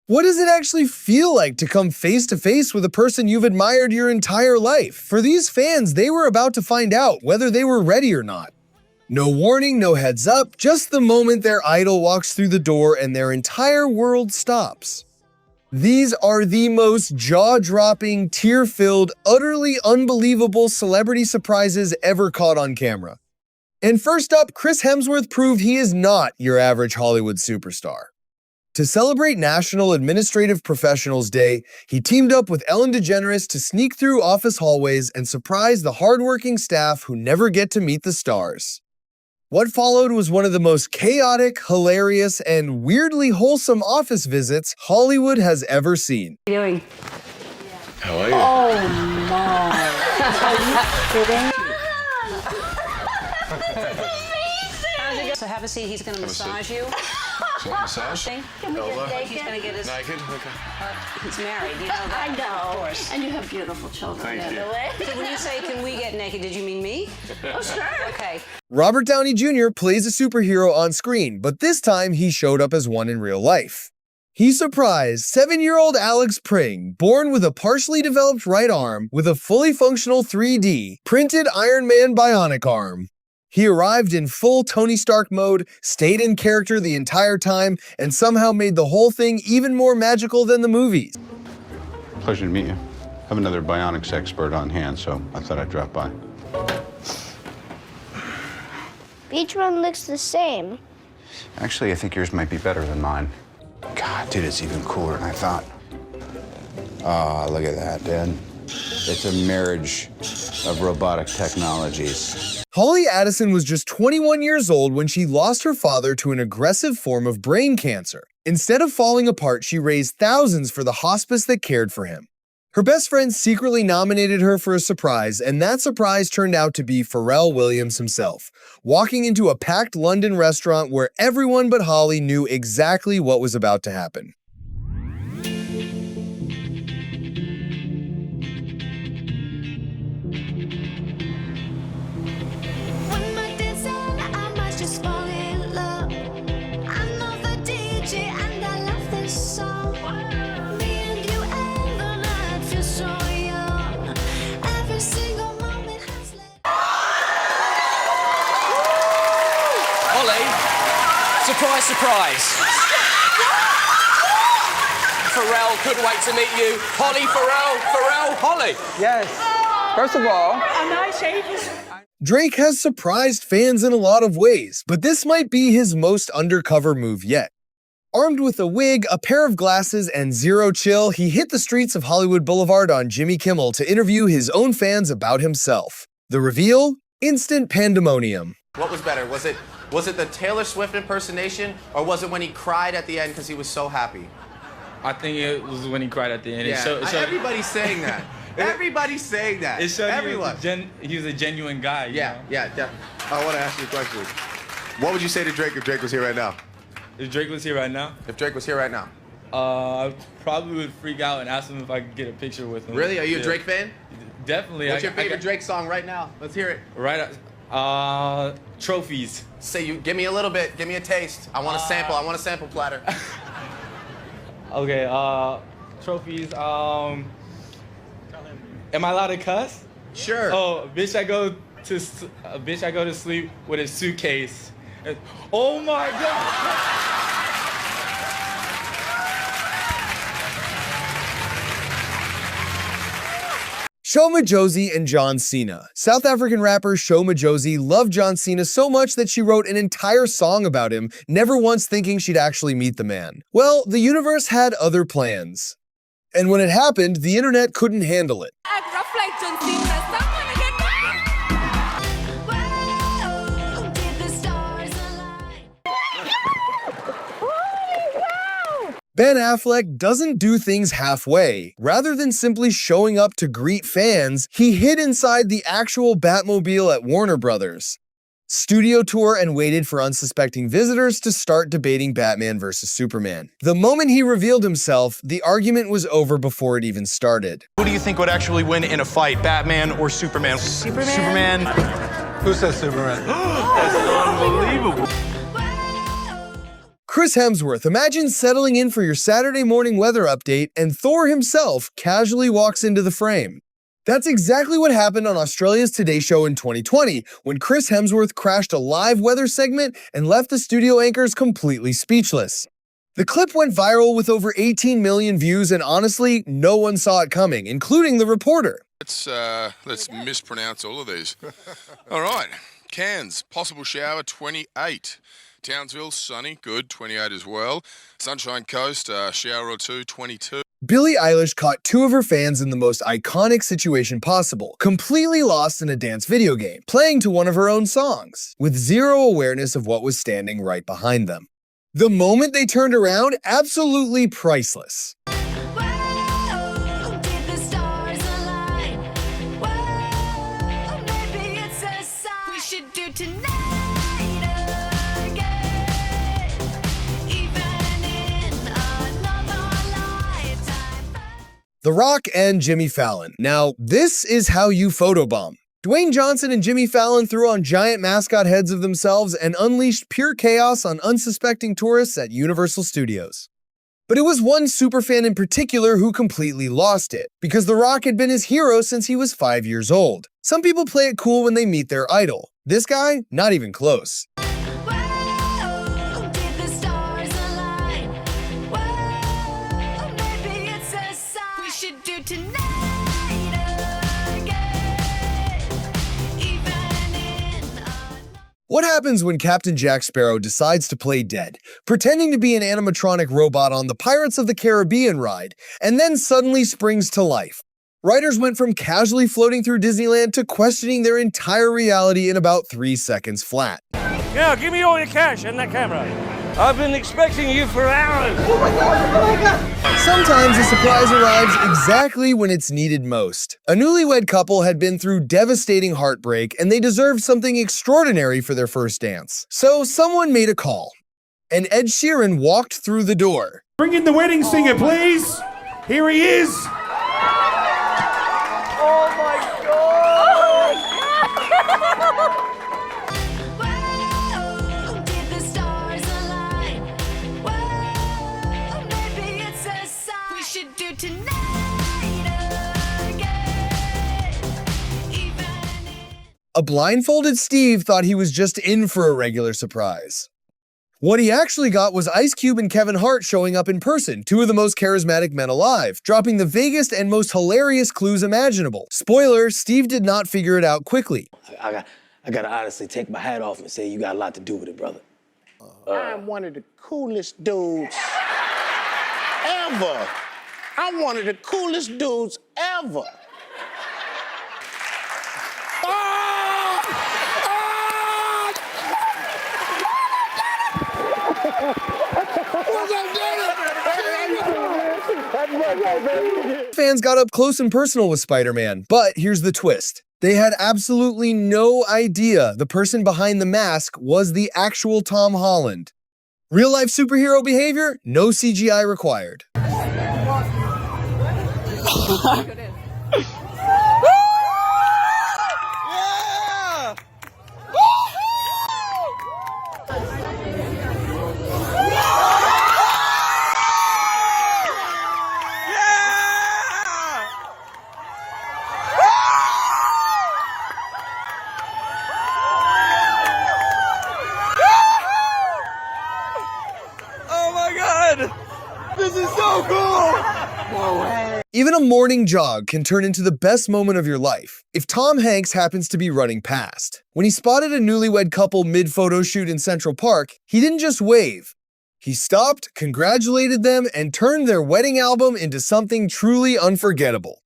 What does it actually feel like to come face to face with a person you've admired your entire life? For these fans, they were about to find out whether they were ready or not. No warning, no heads up, just the moment their idol walks through the door and their entire world stops. These are the most jaw-dropping, tear-filled, utterly unbelievable celebrity surprises ever caught on camera. And first up, Chris Hemsworth proved he is not your average Hollywood superstar. To celebrate National Administrative Professionals Day, he teamed up with Ellen DeGeneres to sneak through office hallways and surprise the hardworking staff who never get to meet the stars. What followed was one of the most chaotic, hilarious, and weirdly wholesome office visits Hollywood has ever seen. How are you doing? How are you? Oh my. Are you kidding? So have a seat, he's gonna massage you. Massage? Can we get naked? He's gonna get his... Naked? Okay. He's married, you know that? I know. Of course. And you have beautiful children. Thank you. So when you say, can we get naked, did you mean me? Oh, sure. Okay. Robert Downey Jr. plays a superhero on screen, but this time he showed up as one in real life. He surprised 7-year-old Alex Pring, born with a partially developed right arm with a fully functional 3D printed Iron Man bionic arm. He arrived in full Tony Stark mode, stayed in character the entire time, and somehow made the whole thing even more magical than the movies. Pleasure to meet you. I have another bionics expert on hand, so I thought I'd drop by. Each one looks the same. Actually, I think yours might be better than mine. God, dude, it's even cooler than I thought. Oh, look at that, dude. It's a marriage of robotic technologies. Holly Addison was just 21 years old when she lost her father to an aggressive form of brain cancer. Instead of falling apart, she raised thousands for the hospice that cared for him. Her best friend secretly nominated her for a surprise, and that surprise turned out to be Pharrell Williams himself, walking into a packed London restaurant where everyone but Holly knew exactly what was about to happen. Surprise, surprise. Pharrell, couldn't wait to meet you. Holly, Pharrell, Holly. Yes. First of all, A nice age. Drake has surprised fans in a lot of ways, but this might be his most undercover move yet. Armed with a wig, a pair of glasses, and zero chill, he hit the streets of Hollywood Boulevard on Jimmy Kimmel to interview his own fans about himself. The reveal? Instant pandemonium. What was better? Was it the Taylor Swift impersonation, or was it when he cried at the end because he was so happy? I think it was when he cried at the end. Yeah, everybody's saying that. Everybody's saying that. It showed Everyone. he was a genuine guy. You know? I want to ask you a question. What would you say to Drake if Drake was here right now? If Drake was here right now? If Drake was here right now. I probably would freak out and ask him if I could get a picture with him. Really? Are you a Drake fan? Definitely. What's your favorite Drake song right now? Let's hear it. Trophies. Give me a little bit. Give me a taste. I want a sample. I want a sample platter. Okay. Trophies. Am I allowed to cuss? Sure. Oh, bitch! I go to sleep with a suitcase. Oh my God. Show Madjozi and John Cena. South African rapper Show Madjozi loved John Cena so much that she wrote an entire song about him, never once thinking she'd actually meet the man. Well, the universe had other plans. And when it happened, the internet couldn't handle it. Ben Affleck doesn't do things halfway. Rather than simply showing up to greet fans, he hid inside the actual Batmobile at Warner Brothers, studio tour, and waited for unsuspecting visitors to start debating Batman vs. Superman. The moment he revealed himself, the argument was over before it even started. Who do you think would actually win in a fight, Batman or Superman? Superman? Who says Superman? That's unbelievable. Chris Hemsworth, imagine settling in for your Saturday morning weather update and Thor himself casually walks into the frame. That's exactly what happened on Australia's Today Show in 2020, when Chris Hemsworth crashed a live weather segment and left the studio anchors completely speechless. The clip went viral with over 18 million views, and honestly, no one saw it coming, including the reporter. Let's mispronounce all of these. All right. Cairns, possible shower, 28. Townsville, sunny, good, 28 as well. Sunshine Coast, shower or two, 22. Billie Eilish caught two of her fans in the most iconic situation possible, completely lost in a dance video game, playing to one of her own songs, with zero awareness of what was standing right behind them. The moment they turned around, absolutely priceless. The Rock and Jimmy Fallon. Now, this is how you photobomb. Dwayne Johnson and Jimmy Fallon threw on giant mascot heads of themselves and unleashed pure chaos on unsuspecting tourists at Universal Studios. But it was one superfan in particular who completely lost it, because The Rock had been his hero since he was 5 years old. Some people play it cool when they meet their idol. This guy, not even close. What happens when Captain Jack Sparrow decides to play dead, pretending to be an animatronic robot on the Pirates of the Caribbean ride, and then suddenly springs to life? Writers went from casually floating through Disneyland to questioning their entire reality in about 3 seconds flat. Now, give me all your cash and that camera. I've been expecting you for hours. Oh my God. Sometimes a surprise arrives exactly when it's needed most. A newlywed couple had been through devastating heartbreak, and they deserved something extraordinary for their first dance. So someone made a call, and Ed Sheeran walked through the door. Bring in the wedding singer, please. Here he is. Oh my God! A blindfolded Steve thought he was just in for a regular surprise. What he actually got was Ice Cube and Kevin Hart showing up in person, two of the most charismatic men alive, dropping the vaguest and most hilarious clues imaginable. Spoiler, Steve did not figure it out quickly. I gotta honestly take my hat off and say you got a lot to do with it, brother. I'm one of the coolest dudes ever. I'm one of the coolest dudes ever. Fans got up close and personal with Spider-Man, but here's the twist. They had absolutely no idea the person behind the mask was the actual Tom Holland. Real-life superhero behavior? No CGI required. This is so cool! No way. Even a morning jog can turn into the best moment of your life if Tom Hanks happens to be running past. When he spotted a newlywed couple mid-photo shoot in Central Park, he didn't just wave. He stopped, congratulated them, and turned their wedding album into something truly unforgettable.